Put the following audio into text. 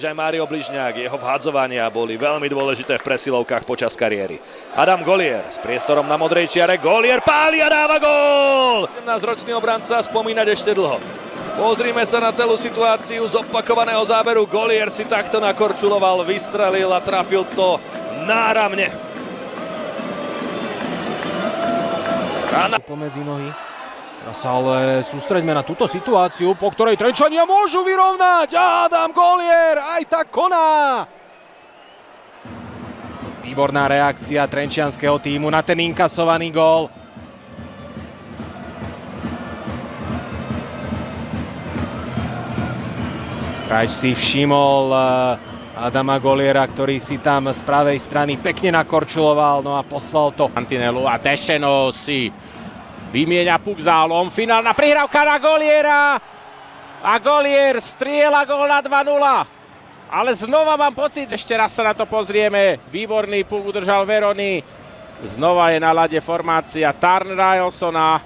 Aj Mário Bližňák, jeho vhadzovania boli veľmi dôležité v presilovkách počas kariéry. Adam Gollier s priestorom na modrej čiare. Gollier páli a dáva gól! 17-ročný obranca spomínať ešte dlho. Pozrime sa na celú situáciu z opakovaného záberu. Gollier si takto nakorčuloval, vystrelil a trafil to náramne. Pomedzi nohy. Teraz sa ale sústreďme na túto situáciu, po ktorej Trenčania môžu vyrovnať. Adam Gollier aj tak koná. Výborná reakcia trenčianskeho tímu na ten inkasovaný gól. Krajč si všimol Adama Golliera, ktorý si tam z pravej strany pekne nakorčuloval, no a poslal to Antinelu a Dešeno si vymieňa puk zálom. Finálna prihrávka na Golliera a Gollier strieľa gól na 2-0. Ale znova mám pocit, ešte raz sa na to pozrieme. Výborný puk udržal Verony. Znova je na ľade formácia Tarn Rajolsona.